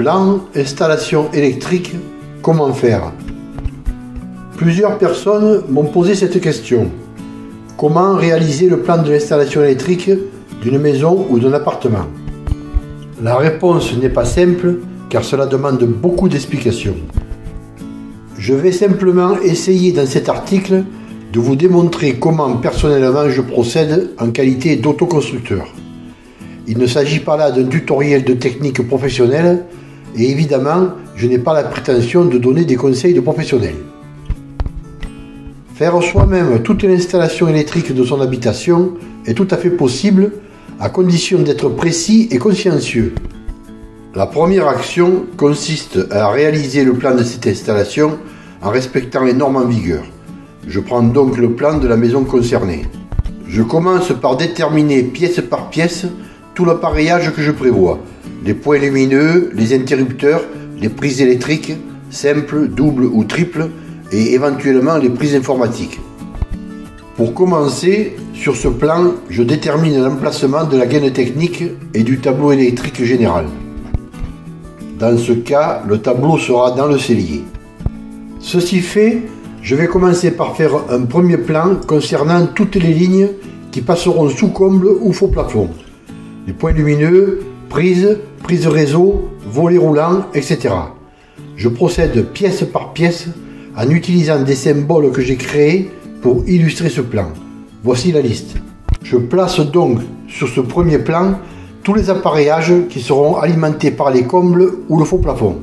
Plan, installation électrique, comment faire? Plusieurs personnes m'ont posé cette question. Comment réaliser le plan de l'installation électrique d'une maison ou d'un appartement? La réponse n'est pas simple car cela demande beaucoup d'explications. Je vais simplement essayer dans cet article de vous démontrer comment personnellement je procède en qualité d'autoconstructeur. Il ne s'agit pas là d'un tutoriel de technique professionnelle et évidemment, je n'ai pas la prétention de donner des conseils de professionnels. Faire soi-même toute l'installation électrique de son habitation est tout à fait possible à condition d'être précis et consciencieux. La première action consiste à réaliser le plan de cette installation en respectant les normes en vigueur. Je prends donc le plan de la maison concernée. Je commence par déterminer pièce par pièce tout l'appareillage que je prévois, les points lumineux, les interrupteurs, les prises électriques, simples, doubles ou triples, et éventuellement les prises informatiques. Pour commencer, sur ce plan, je détermine l'emplacement de la gaine technique et du tableau électrique général. Dans ce cas, le tableau sera dans le cellier. Ceci fait, je vais commencer par faire un premier plan concernant toutes les lignes qui passeront sous comble ou faux plafond. Les points lumineux, prises réseau, volets roulants, etc. Je procède pièce par pièce en utilisant des symboles que j'ai créés pour illustrer ce plan. Voici la liste. Je place donc sur ce premier plan tous les appareillages qui seront alimentés par les combles ou le faux plafond.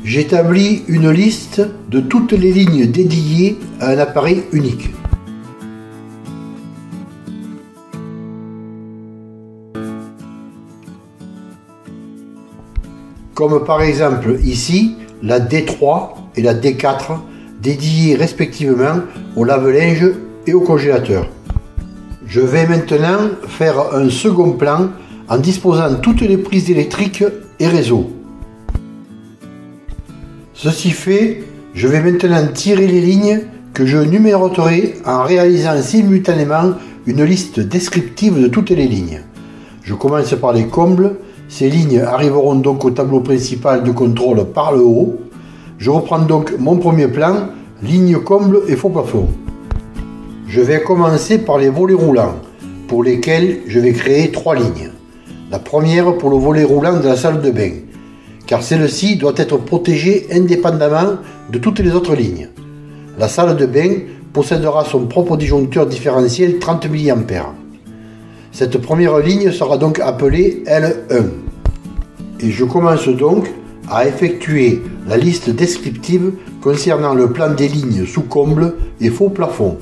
J'établis une liste de toutes les lignes dédiées à un appareil unique. Comme par exemple ici, la D3 et la D4 dédiées respectivement au lave-linge et au congélateur. Je vais maintenant faire un second plan en disposant toutes les prises électriques et réseaux. Ceci fait, je vais maintenant tirer les lignes que je numéroterai en réalisant simultanément une liste descriptive de toutes les lignes. Je commence par les combles. Ces lignes arriveront donc au tableau principal de contrôle par le haut. Je reprends donc mon premier plan, ligne comble et faux plafond. Je vais commencer par les volets roulants, pour lesquels je vais créer 3 lignes. La première pour le volet roulant de la salle de bain, car celle-ci doit être protégée indépendamment de toutes les autres lignes. La salle de bain possédera son propre disjoncteur différentiel 30 mA. Cette première ligne sera donc appelée L1. Et je commence donc à effectuer la liste descriptive concernant le plan des lignes sous comble et faux plafond.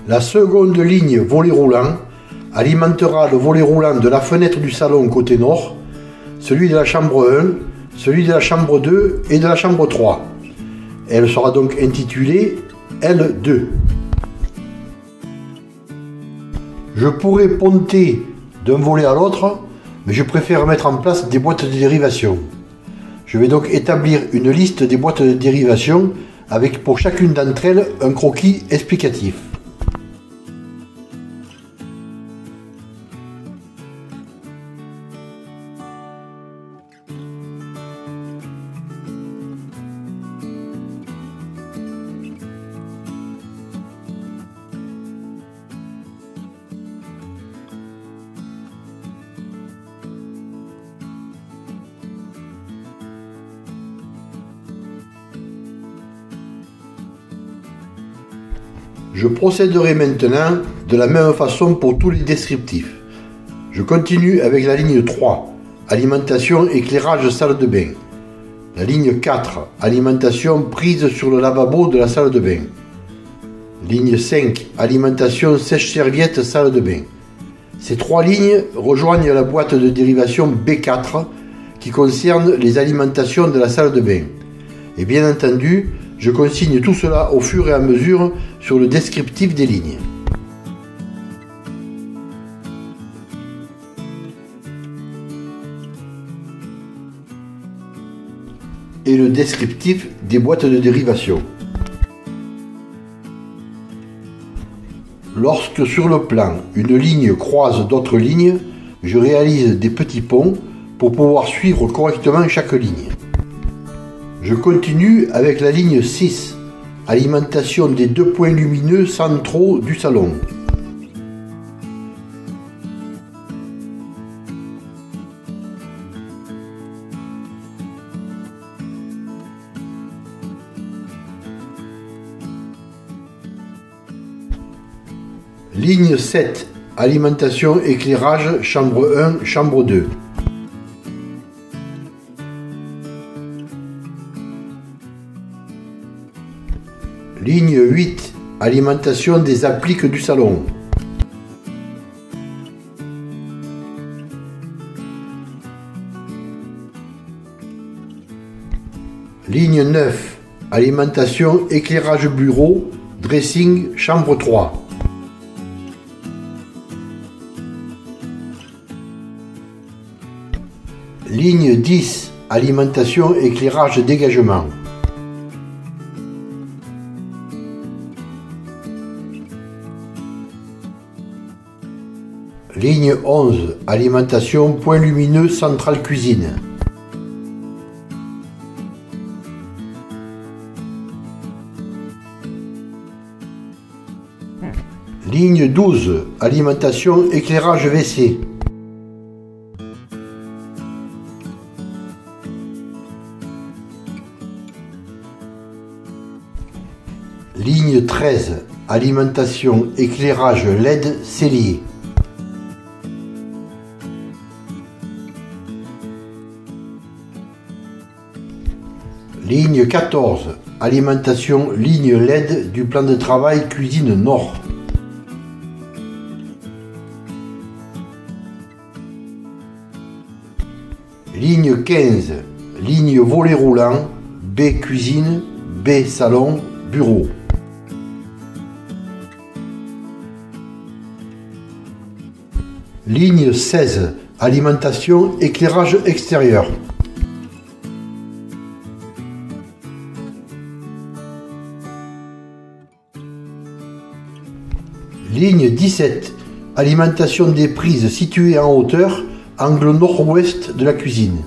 La seconde ligne volet roulant alimentera le volet roulant de la fenêtre du salon côté nord, celui de la chambre 1, celui de la chambre 2 et de la chambre 3. Elle sera donc intitulée L2. Je pourrais ponter d'un volet à l'autre, mais je préfère mettre en place des boîtes de dérivation. Je vais donc établir une liste des boîtes de dérivation avec pour chacune d'entre elles un croquis explicatif. Je procéderai maintenant de la même façon pour tous les descriptifs. Je continue avec la ligne 3, alimentation éclairage salle de bain. La ligne 4, alimentation prise sur le lavabo de la salle de bain. Ligne 5, alimentation sèche-serviette salle de bain. Ces 3 lignes rejoignent la boîte de dérivation B4 qui concerne les alimentations de la salle de bain. Et bien entendu, je consigne tout cela au fur et à mesure sur le descriptif des lignes. Et le descriptif des boîtes de dérivation. Lorsque sur le plan, une ligne croise d'autres lignes, je réalise des petits ponts pour pouvoir suivre correctement chaque ligne. Je continue avec la ligne 6, alimentation des 2 points lumineux centraux du salon. Ligne 7, alimentation éclairage chambre 1, chambre 2. Ligne 8, alimentation des appliques du salon. Ligne 9, alimentation éclairage bureau, dressing, chambre 3. Ligne 10, alimentation éclairage dégagement. Ligne 11, alimentation point lumineux centrale cuisine. Ligne 12, alimentation éclairage WC. Ligne 13, alimentation éclairage LED cellier. Ligne 14, alimentation ligne LED du plan de travail cuisine nord. Ligne 15, ligne volet roulant, B cuisine, B salon, bureau. Ligne 16, alimentation éclairage extérieur. Ligne 17, alimentation des prises situées en hauteur, angle nord-ouest de la cuisine.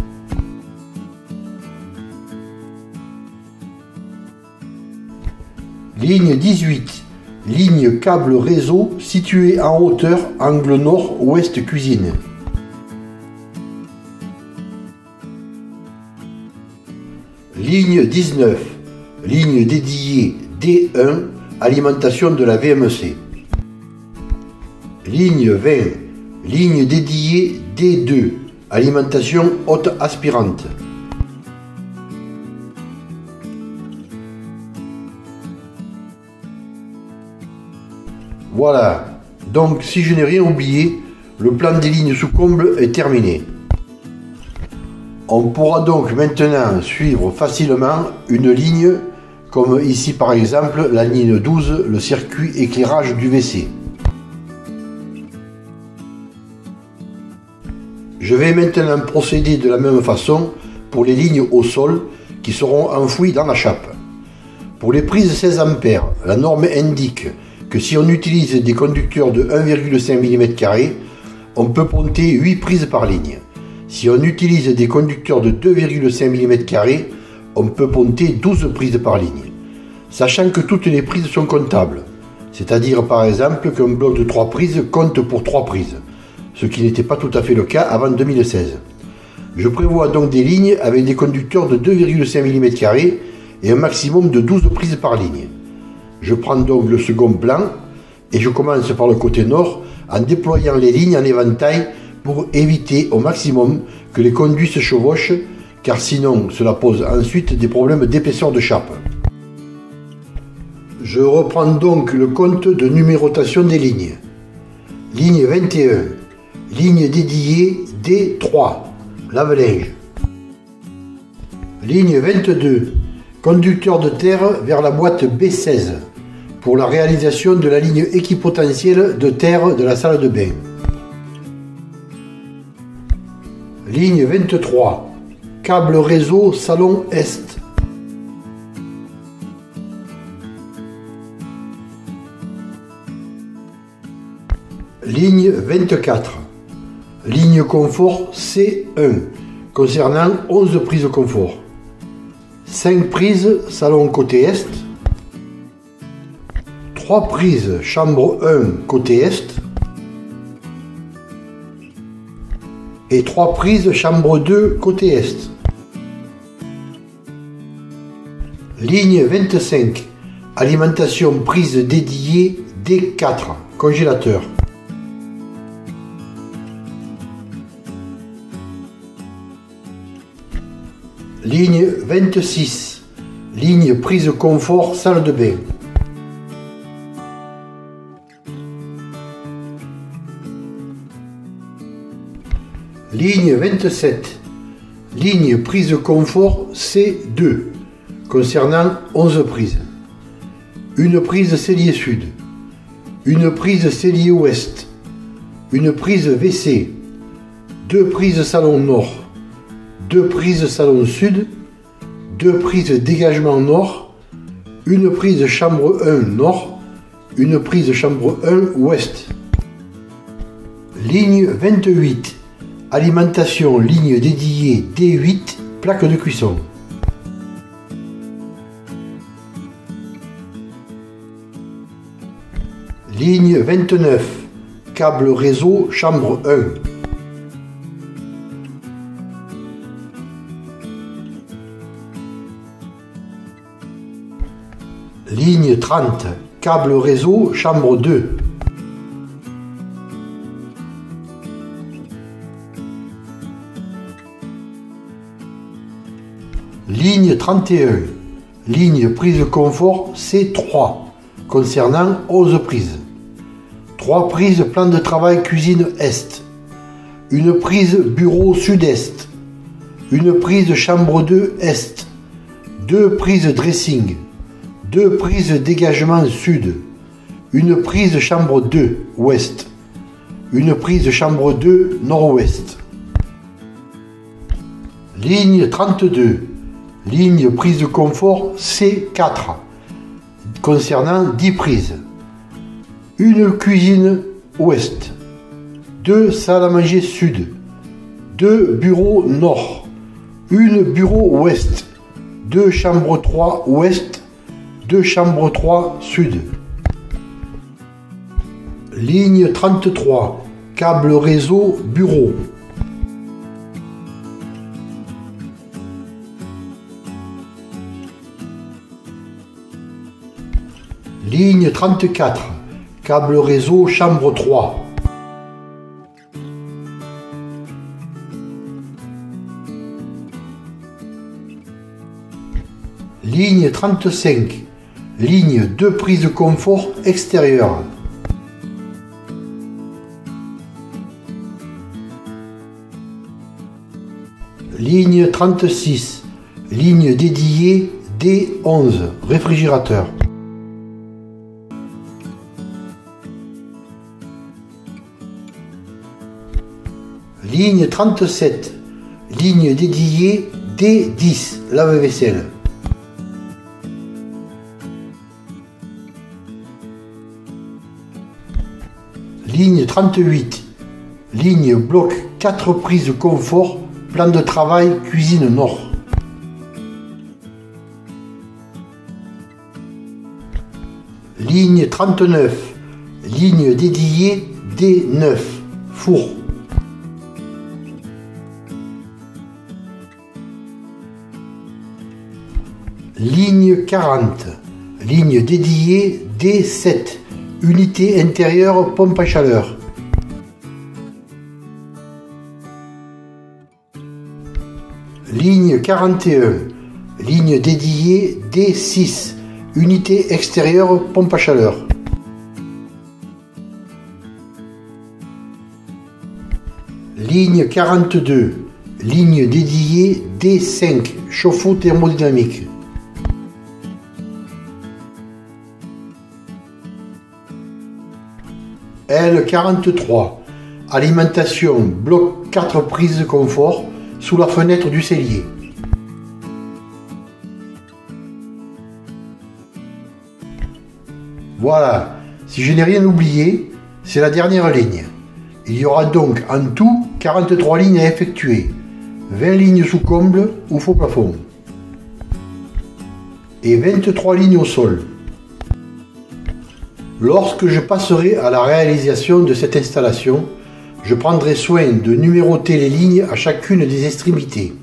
Ligne 18, ligne câble réseau située en hauteur, angle nord-ouest cuisine. Ligne 19, ligne dédiée D1, alimentation de la VMC. Ligne 20, ligne dédiée D2, alimentation haute aspirante. Voilà, donc si je n'ai rien oublié, le plan des lignes sous comble est terminé. On pourra donc maintenant suivre facilement une ligne, comme ici par exemple la ligne 12, le circuit éclairage du WC. Je vais maintenant procéder de la même façon pour les lignes au sol qui seront enfouies dans la chape. Pour les prises 16 A, la norme indique que si on utilise des conducteurs de 1,5 mm², on peut ponter 8 prises par ligne. Si on utilise des conducteurs de 2,5 mm², on peut ponter 12 prises par ligne. Sachant que toutes les prises sont comptables, c'est-à-dire par exemple qu'un bloc de 3 prises compte pour 3 prises, ce qui n'était pas tout à fait le cas avant 2016. Je prévois donc des lignes avec des conducteurs de 2,5 mm² et un maximum de 12 prises par ligne. Je prends donc le second plan et je commence par le côté nord en déployant les lignes en éventail pour éviter au maximum que les conduits se chevauchent, car sinon cela pose ensuite des problèmes d'épaisseur de chape. Je reprends donc le compte de numérotation des lignes. Ligne 21, ligne dédiée D3, lave-linge. Ligne 22, conducteur de terre vers la boîte B16 pour la réalisation de la ligne équipotentielle de terre de la salle de bain. Ligne 23, câble réseau salon Est. Ligne 24, Ligne confort C1 concernant 11 prises confort. 5 prises salon côté Est. 3 prises chambre 1 côté Est. Et 3 prises chambre 2 côté Est. Ligne 25. Alimentation prise dédiée D4. Congélateur. Ligne 26. Ligne prise confort salle de bain. Ligne 27. Ligne prise confort C2 concernant 11 prises. Une prise cellier sud. Une prise cellier ouest. Une prise WC. 2 prises salon nord. 2 prises salon sud. 2 prises dégagement nord. Une prise chambre 1 nord. Une prise chambre 1 ouest. Ligne 28. Alimentation ligne dédiée D8, plaque de cuisson. Ligne 29. Câble réseau chambre 1. Ligne 30. Câble réseau chambre 2. Ligne 31. Ligne prise confort C3 concernant 11 prises. 3 prises plan de travail cuisine Est. Une prise bureau Sud-Est. Une prise chambre 2 Est. 2 prises dressing. 2 prises dégagement Sud. Une prise chambre 2 Ouest. Une prise chambre 2 Nord-Ouest. Ligne 32. Ligne prise de confort C4 concernant 10 prises. Une cuisine ouest. 2 salles à manger sud. 2 bureaux nord. Une bureau ouest. 2 chambres 3 ouest. 2 chambres 3 sud. Ligne 33. Câble réseau bureau. Ligne 34. Câble réseau chambre 3. Ligne 35. Ligne 2 prises confort extérieure. Ligne 36. Ligne dédiée D11. Réfrigérateur. Ligne 37. Ligne dédiée D10. Lave-vaisselle. Ligne 38. Ligne bloc 4 prises confort. Plan de travail cuisine nord. Ligne 39. Ligne dédiée D9. Four. Ligne 40. Ligne dédiée D7. Unité intérieure pompe à chaleur. Ligne 41. Ligne dédiée D6. Unité extérieure pompe à chaleur. Ligne 42. Ligne dédiée D5. Chauffe-eau thermodynamique. L43. Alimentation bloc 4 prises de confort sous la fenêtre du cellier. Voilà, si je n'ai rien oublié, c'est la dernière ligne. Il y aura donc en tout 43 lignes à effectuer, 20 lignes sous comble ou faux plafond, et 23 lignes au sol. Lorsque je passerai à la réalisation de cette installation, je prendrai soin de numéroter les lignes à chacune des extrémités.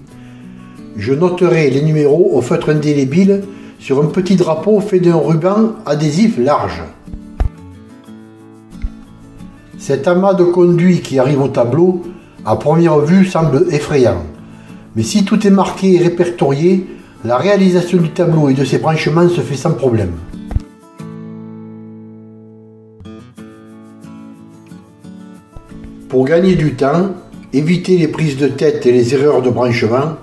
Je noterai les numéros au feutre indélébile sur un petit drapeau fait d'un ruban adhésif large. Cet amas de conduits qui arrive au tableau, à première vue, semble effrayant. Mais si tout est marqué et répertorié, la réalisation du tableau et de ses branchements se fait sans problème. Pour gagner du temps, éviter les prises de tête et les erreurs de branchement,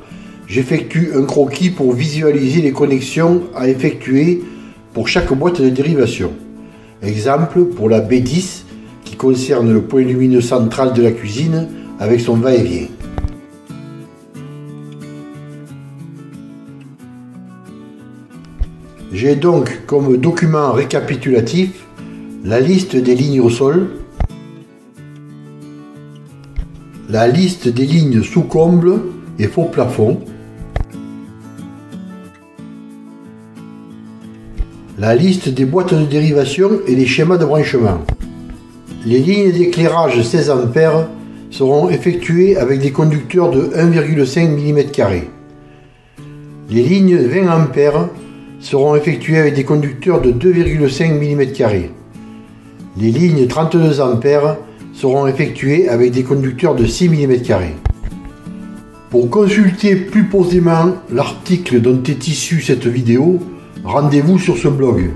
j'effectue un croquis pour visualiser les connexions à effectuer pour chaque boîte de dérivation. Exemple pour la B10 qui concerne le point lumineux central de la cuisine avec son va-et-vient. J'ai donc comme document récapitulatif la liste des lignes au sol, la liste des lignes sous comble et faux plafond, la liste des boîtes de dérivation et les schémas de branchement. Les lignes d'éclairage 16 A seront effectuées avec des conducteurs de 1,5 mm². Les lignes 20 A seront effectuées avec des conducteurs de 2,5 mm². Les lignes 32 A seront effectuées avec des conducteurs de 6 mm². Pour consulter plus posément l'article dont est issue cette vidéo, rendez-vous sur ce blog.